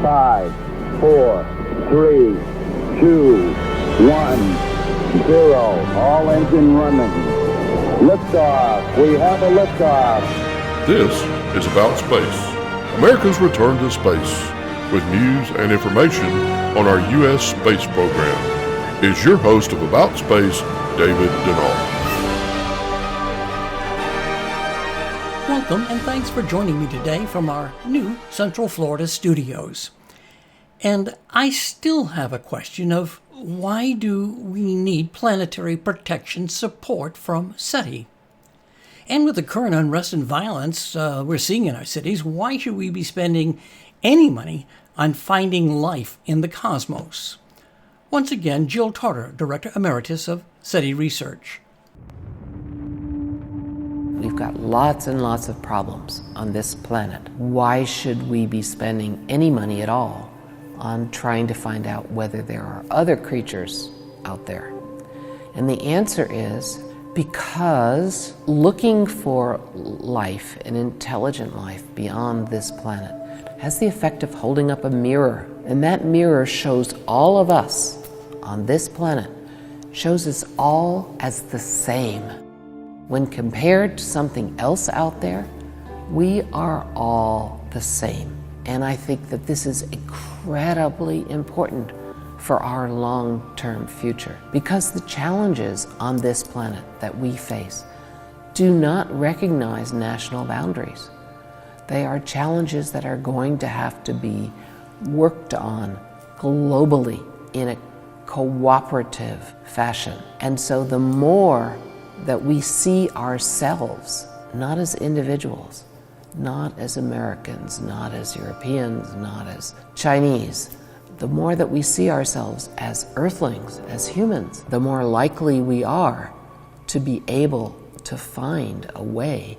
5, 4, 3, 2, 1, 0. All engine running. Liftoff. We have a liftoff. This is About Space, America's return to space, with news and information on our U.S. space program. Is your host of About Space, David Denault. Welcome and thanks for joining me today from our new Central Florida studios. And I still have a question of why do we need planetary protection support from SETI? And with the current unrest and violence we're seeing in our cities, why should we be spending any money on finding life in the cosmos? Once again, Jill Tarter, Director Emeritus of SETI Research. We've got lots and lots of problems on this planet. Why should we be spending any money at all on trying to find out whether there are other creatures out there? And the answer is because looking for life, an intelligent life beyond this planet, has the effect of holding up a mirror. And that mirror shows all of us on this planet, shows us all as the same. When compared to something else out there, we are all the same. And I think that this is incredibly important for our long-term future, because the challenges on this planet that we face do not recognize national boundaries. They are challenges that are going to have to be worked on globally in a cooperative fashion. And so the more that we see ourselves, not as individuals, not as Americans, not as Europeans, not as Chinese, the more that we see ourselves as earthlings, as humans, the more likely we are to be able to find a way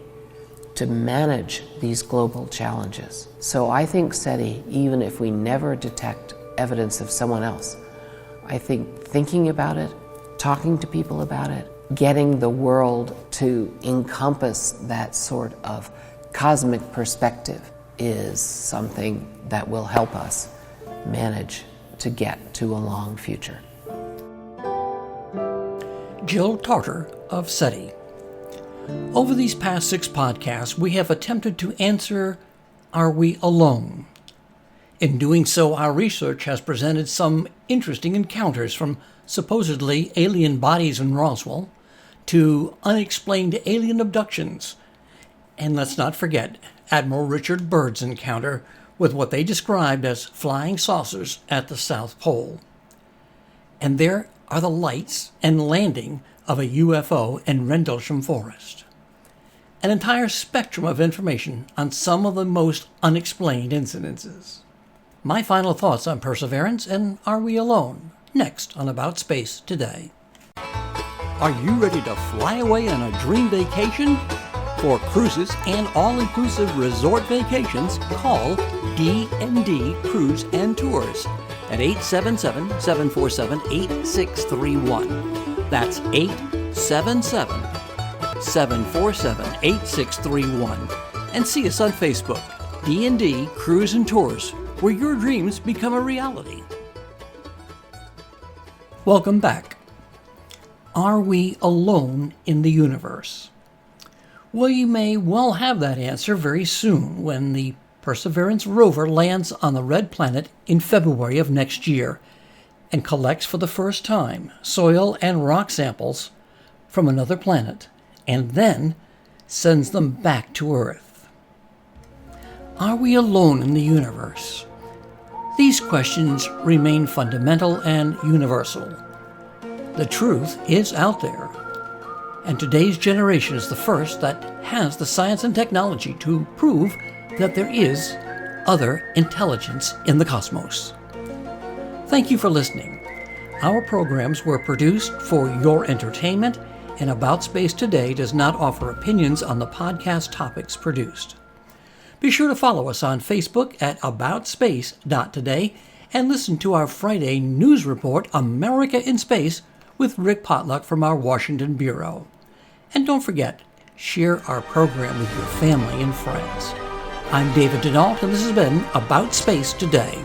to manage these global challenges. So I think SETI, even if we never detect evidence of someone else, I think thinking about it, talking to people about it, getting the world to encompass that sort of cosmic perspective is something that will help us manage to get to a long future. Jill Tarter of SETI. Over these past 6 podcasts, we have attempted to answer, are we alone? In doing so, our research has presented some interesting encounters, from supposedly alien bodies in Roswell to unexplained alien abductions. And let's not forget Admiral Richard Byrd's encounter with what they described as flying saucers at the South Pole. And there are the lights and landing of a UFO in Rendlesham Forest. An entire spectrum of information on some of the most unexplained incidences. My final thoughts on Perseverance and Are We Alone? Next on About Space Today. Are you ready to fly away on a dream vacation? For cruises and all-inclusive resort vacations, call D&D Cruise and Tours at 877-747-8631. That's 877-747-8631. And see us on Facebook, D&D Cruise and Tours, where your dreams become a reality. Welcome back. Are we alone in the universe? Well, you may well have that answer very soon when the Perseverance rover lands on the red planet in February of next year and collects for the first time soil and rock samples from another planet and then sends them back to Earth. Are we alone in the universe? These questions remain fundamental and universal. The truth is out there, and today's generation is the first that has the science and technology to prove that there is other intelligence in the cosmos. Thank you for listening. Our programs were produced for your entertainment, and About Space Today does not offer opinions on the podcast topics produced. Be sure to follow us on Facebook at aboutspace.today and listen to our Friday news report, America in Space, with Rick Potluck from our Washington Bureau. And don't forget, share our program with your family and friends. I'm David Denault, and this has been About Space Today.